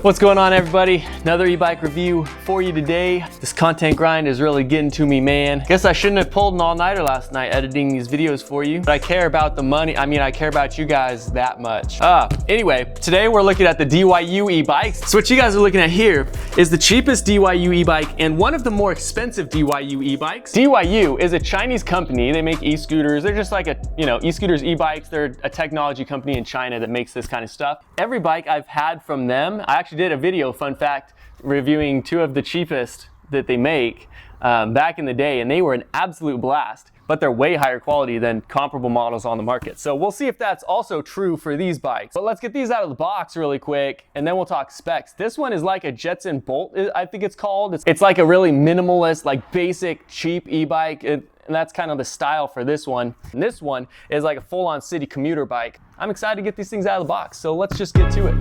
What's going on, everybody? Another e-bike review for you today. This content grind is really getting to me, man. Guess I shouldn't have pulled an all-nighter last night editing these videos for you, but I care about the money. I care about you guys that much. Anyway, today we're looking at the DYU e-bikes. So what you guys are looking at here is the cheapest DYU e-bike and one of the more expensive DYU e-bikes. DYU is a Chinese company. They make e-scooters. They're just like e-scooters, e-bikes. They're a technology company in China that makes this kind of stuff. Every bike I've had from them, I actually did a video, fun fact, reviewing two of the cheapest that they make back in the day, and they were an absolute blast, but they're way higher quality than comparable models on the market. So we'll see if that's also true for these bikes. But let's get these out of the box really quick, and then we'll talk specs. This one is like a Jetson Bolt, I think it's called. It's like a really minimalist, like basic, cheap e-bike. And that's kind of the style for this one. And this one is like a full-on city commuter bike. I'm excited to get these things out of the box, so let's just get to it.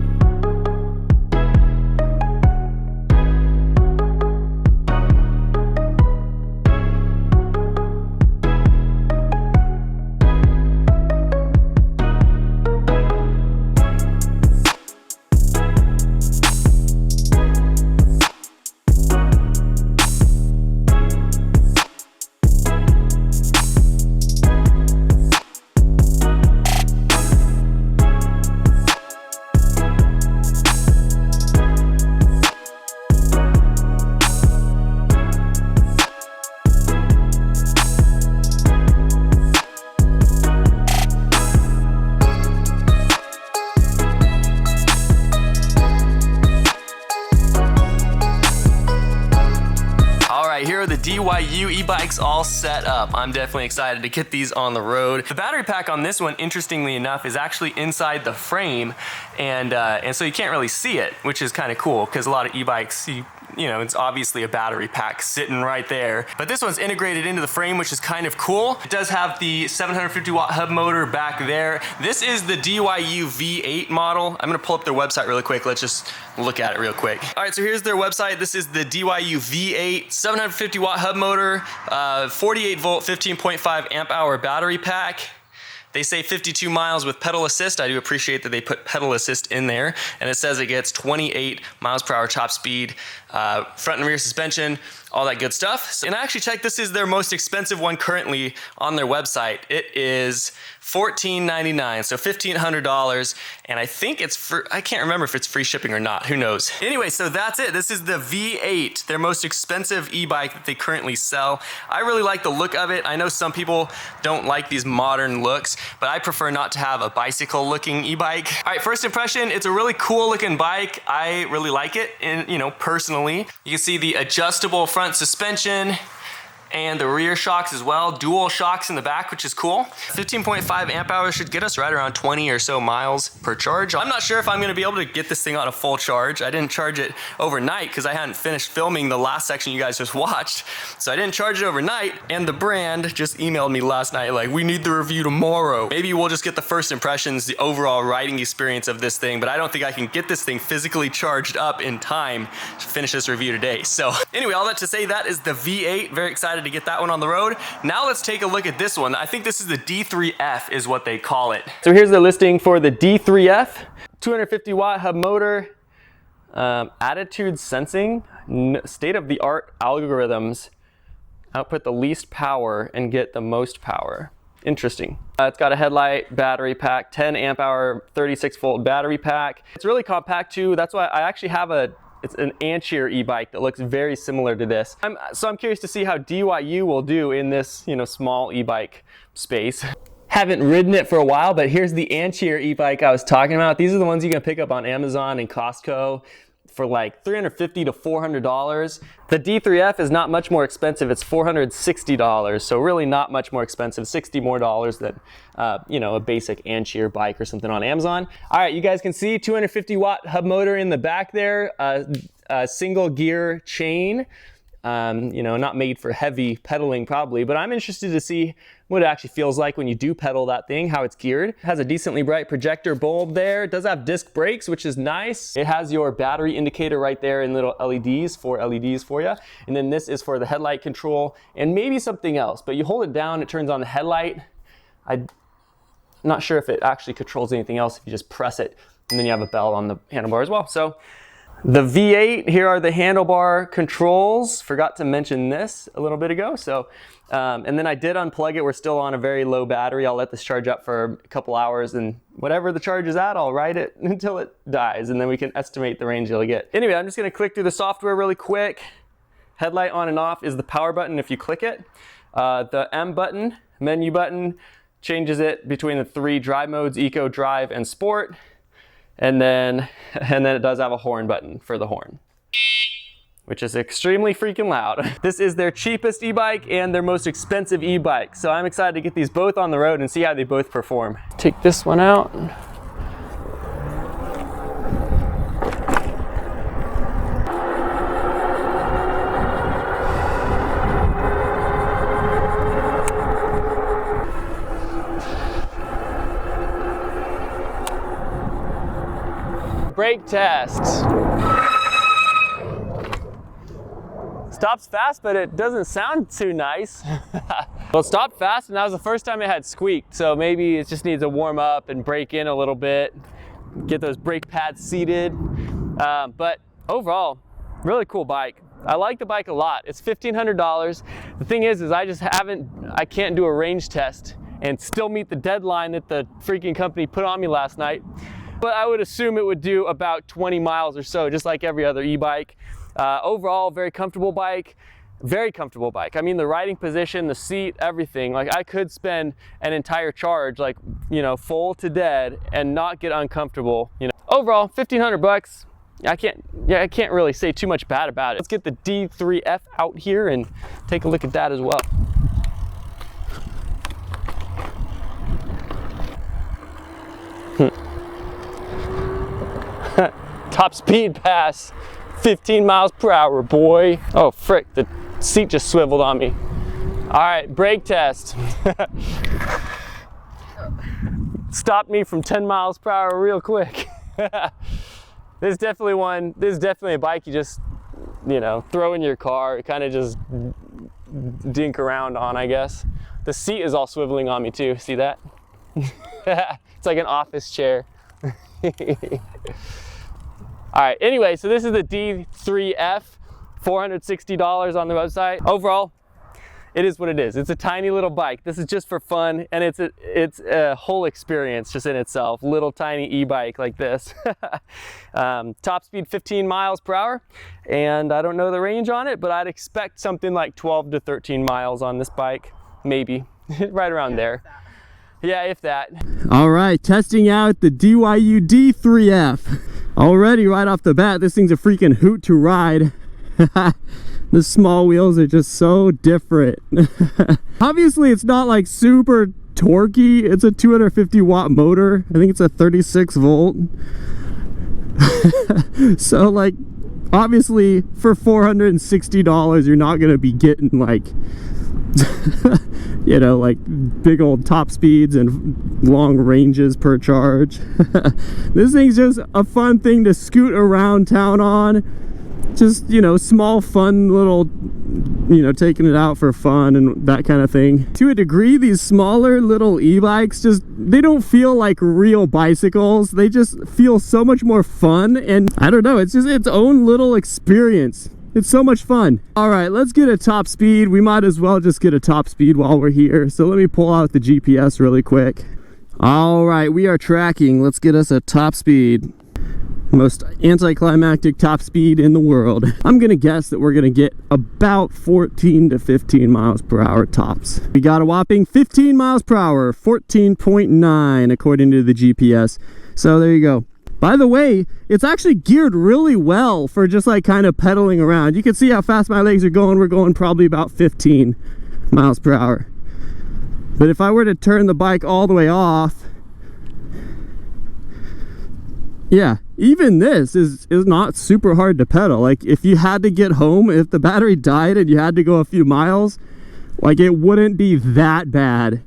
Here are the DYU e-bikes all set up. I'm definitely excited to get these on the road. The battery pack on this one, interestingly enough, is actually inside the frame, and so you can't really see it, which is kind of cool because a lot of e-bikes, it's obviously a battery pack sitting right there. But this one's integrated into the frame, which is kind of cool. It does have the 750 watt hub motor back there. This is the DYU V8 model. I'm gonna pull up their website really quick. Let's just look at it real quick. All right, so here's their website. This is the DYU V8, 750 watt hub motor, 48 volt, 15.5 amp hour battery pack. They say 52 miles with pedal assist. I do appreciate that they put pedal assist in there. And it says it gets 28 miles per hour top speed, front and rear suspension, all that good stuff. And I actually checked, this is their most expensive one currently on their website. It is $1,499, so $1,500. And I think it's free. I can't remember if it's free shipping or not, who knows. Anyway, so that's it. This is the V8, their most expensive e-bike that they currently sell. I really like the look of it. I know some people don't like these modern looks, but I prefer not to have a bicycle looking e-bike. All right, first impression, it's a really cool looking bike. I really like it, and personally. You can see the adjustable front suspension and the rear shocks as well. Dual shocks in the back, which is cool. 15.5 amp hours should get us right around 20 or so miles per charge. I'm not sure if I'm gonna be able to get this thing on a full charge. I didn't charge it overnight because I hadn't finished filming the last section you guys just watched. So I didn't charge it overnight, and the brand just emailed me last night like, we need the review tomorrow. Maybe we'll just get the first impressions, the overall riding experience of this thing, but I don't think I can get this thing physically charged up in time to finish this review today. So anyway, all that to say, that is the V8. Very excited to get that one on the road. Now let's take a look at this one. I think this is the D3F is what they call it. So here's the listing for the D3F. 250 watt hub motor, attitude sensing, state-of-the-art algorithms, output the least power and get the most power. Interesting. It's got a headlight, battery pack, 10 amp hour, 36 volt battery pack. It's really compact too. That's why I actually have it's an Ancheer e-bike that looks very similar to this. So I'm curious to see how DYU will do in this, small e-bike space. Haven't ridden it for a while, but here's the Ancheer e-bike I was talking about. These are the ones you can pick up on Amazon and Costco for like $350 to $400. The D3F is not much more expensive. It's $460, so really not much more expensive, $60 more than a basic Ancheer bike or something on Amazon. All right, you guys can see 250 watt hub motor in the back there, single gear chain. Not made for heavy pedaling probably, but I'm interested to see what it actually feels like when you do pedal that thing, how it's geared. It has a decently bright projector bulb there. It does have disc brakes, which is nice. It has your battery indicator right there in little LEDs, 4 LEDs for you. And then this is for the headlight control and maybe something else, but you hold it down, it turns on the headlight. I'm not sure if it actually controls anything else if you just press it, and then you have a bell on the handlebar as well. So The V8, here are the handlebar controls. Forgot to mention this a little bit ago. So, and then I did unplug it. We're still on a very low battery. I'll let this charge up for a couple hours, and whatever the charge is at, I'll ride it until it dies, and then we can estimate the range you'll get. Anyway, I'm just gonna click through the software really quick. Headlight on and off is the power button if you click it. The M button, menu button, changes it between the 3 drive modes, Eco, Drive, and Sport. And then it does have a horn button for the horn, which is extremely freaking loud. This is their cheapest e-bike and their most expensive e-bike. So I'm excited to get these both on the road and see how they both perform. Take this one out. Brake test. Stops fast, but it doesn't sound too nice. Well, it stopped fast, and that was the first time it had squeaked. So maybe it just needs to warm up and brake in a little bit, get those brake pads seated. But overall, really cool bike. I like the bike a lot. It's $1,500. The thing is I can't do a range test and still meet the deadline that the freaking company put on me last night. But I would assume it would do about 20 miles or so, just like every other e-bike. Overall, very comfortable bike. Very comfortable bike. I mean, the riding position, the seat, everything. Like, I could spend an entire charge, like, you know, full to dead and not get uncomfortable. You know, overall, 1,500 bucks. I can't really say too much bad about it. Let's get the D3F out here and take a look at that as well. Top speed pass, 15 miles per hour, boy. Oh, frick, the seat just swiveled on me. All right, brake test. Stopped me from 10 miles per hour real quick. This is definitely a bike you just, you know, throw in your car, kind of just dink around on, I guess. The seat is all swiveling on me too, see that? It's like an office chair. All right, anyway, so this is the D3F, $460 on the website. Overall, it is what it is. It's a tiny little bike. This is just for fun, and it's a whole experience just in itself. Little tiny e-bike like this. Top speed 15 miles per hour, and I don't know the range on it, but I'd expect something like 12 to 13 miles on this bike, maybe, right around there. Yeah, if that. All right, testing out the DYU D3F. Already right off the bat, this thing's a freaking hoot to ride. The small wheels are just so different. Obviously, it's not like super torquey. It's a 250 watt motor. I think it's a 36 volt. So like, obviously for $460, you're not gonna be getting like, you know, like big old top speeds and long ranges per charge. This thing's just a fun thing to scoot around town on. Just, you know, small fun little, you know, taking it out for fun and that kind of thing. To a degree, these smaller little e-bikes they don't feel like real bicycles. They just feel so much more fun, and I don't know, it's just its own little experience. It's so much fun. All right, let's get a top speed. We might as well just get a top speed while we're here. So let me pull out the GPS really quick. All right, we are tracking. Let's get us a top speed. Most anticlimactic top speed in the world. I'm gonna guess that we're gonna get about 14 to 15 miles per hour tops. We got a whopping 15 miles per hour, 14.9 according to the GPS. So there you go. By the way, it's actually geared really well for just like kind of pedaling around. You can see how fast my legs are going. We're going probably about 15 miles per hour. But if I were to turn the bike all the way off, yeah, even this is not super hard to pedal. Like if you had to get home, if the battery died and you had to go a few miles, like it wouldn't be that bad.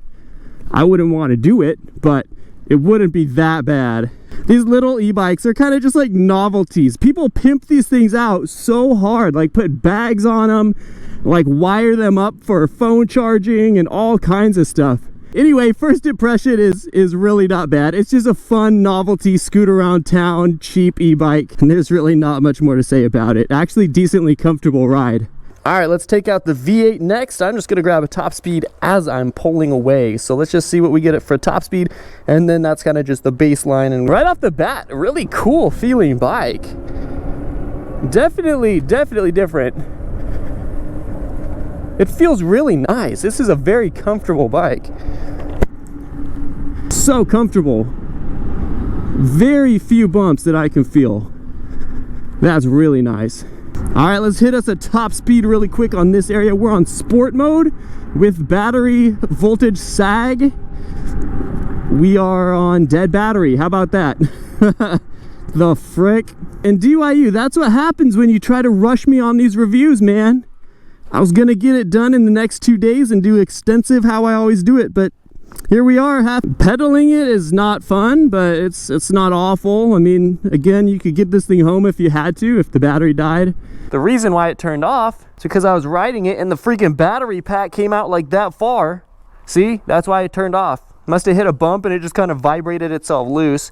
I wouldn't want to do it, but it wouldn't be that bad. These little e-bikes are kind of just like novelties. People pimp these things out so hard, like put bags on them, like wire them up for phone charging and all kinds of stuff. Anyway, first impression is really not bad. It's just a fun novelty scoot around town, cheap e-bike, and there's really not much more to say about it. Actually, decently comfortable ride. All right, let's take out the V8 next. I'm just gonna grab a top speed as I'm pulling away. So let's just see what we get it for top speed, and then that's kind of just the baseline. And right off the bat, a really cool feeling bike. Definitely different. It feels really nice. This is a very comfortable bike. So comfortable. Very few bumps that I can feel. That's really nice. All right, let's hit us a top speed really quick on this area. We're on sport mode with battery voltage sag. We are on dead battery. How about that? The frick. And DYU, that's what happens when you try to rush me on these reviews, man. I was gonna get it done in the next 2 days and do extensive how I always do it, but here we are. Pedaling it is not fun, but it's not awful. I mean, again, you could get this thing home if you had to, if the battery died. The reason why it turned off is because I was riding it and the freaking battery pack came out like that far. See, that's why it turned off. Must have hit a bump and it just kind of vibrated itself loose.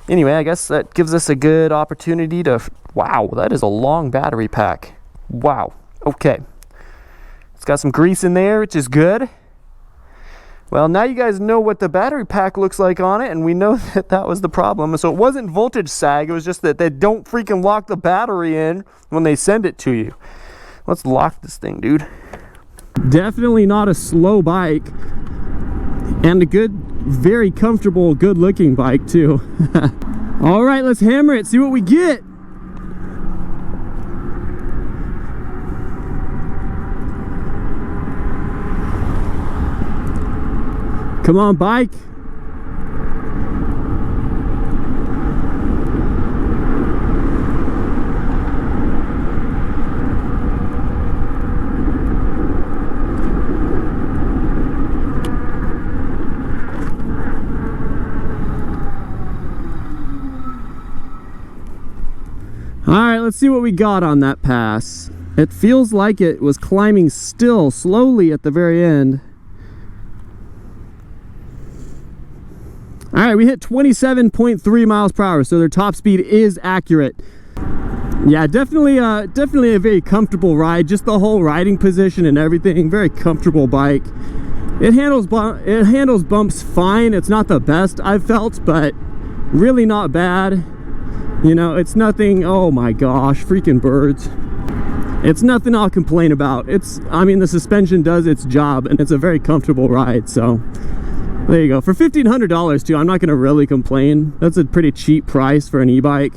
Anyway, I guess that gives us a good opportunity to, wow, that is a long battery pack. Wow, okay. It's got some grease in there, which is good. Well, now you guys know what the battery pack looks like on it, and we know that that was the problem. So it wasn't voltage sag, it was just that they don't freaking lock the battery in when they send it to you. Let's lock this thing, dude. Definitely not a slow bike, and a good, very comfortable, good looking bike too. All right, let's hammer it, see what we get. Come on, bike. All right, let's see what we got on that pass. It feels like it was climbing still, slowly at the very end. All right, we hit 27.3 miles per hour, so their top speed is accurate. Yeah, definitely a very comfortable ride. Just the whole riding position and everything, very comfortable bike. It handles bumps fine. It's not the best I've felt, but really not bad. You know, it's nothing, oh my gosh, freaking birds. It's nothing I'll complain about. I mean, the suspension does its job, and it's a very comfortable ride, so there you go. For $1,500 too, I'm not gonna really complain. That's a pretty cheap price for an e-bike.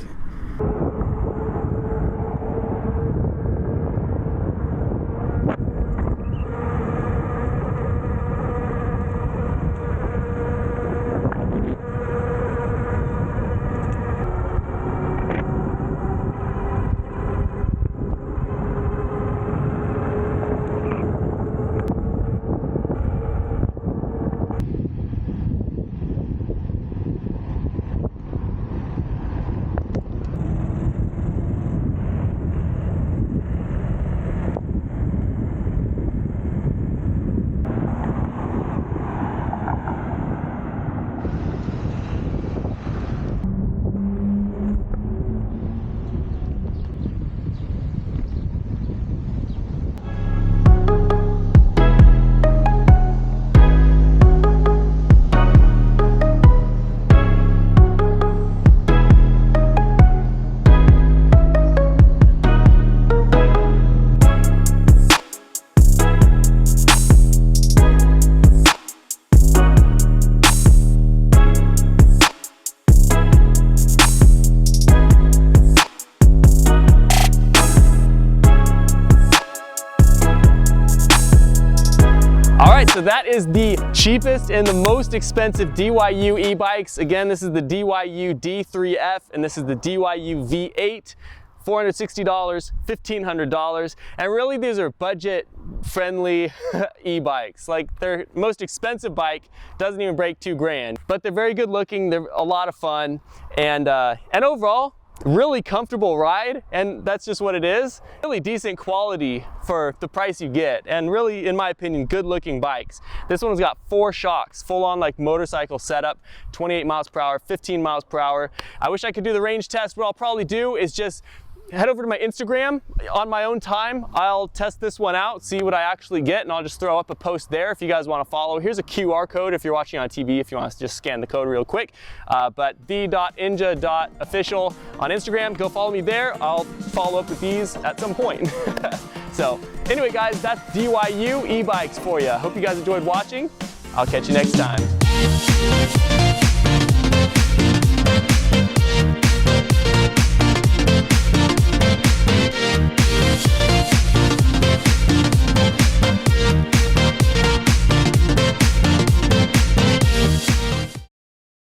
So that is the cheapest and the most expensive DYU e-bikes. Again, this is the DYU D3F and this is the DYU V8. $460, $1,500. And really these are budget friendly e-bikes. Like their most expensive bike doesn't even break $2,000, but they're very good looking. They're a lot of fun. And overall, really comfortable ride, and that's just what it is. Really decent quality for the price you get, and really, in my opinion, good looking bikes. This one's got 4 shocks, full on like motorcycle setup, 28 miles per hour, 15 miles per hour. I wish I could do the range test. What I'll probably do is just head over to my Instagram on my own time. I'll test this one out, see what I actually get, and I'll just throw up a post there if you guys want to follow. Here's a QR code if you're watching on TV, if you want to just scan the code real quick. But the.inja.official on Instagram, go follow me there. I'll follow up with these at some point. So anyway, guys, that's DYU e-bikes for you. Hope you guys enjoyed watching. I'll catch you next time.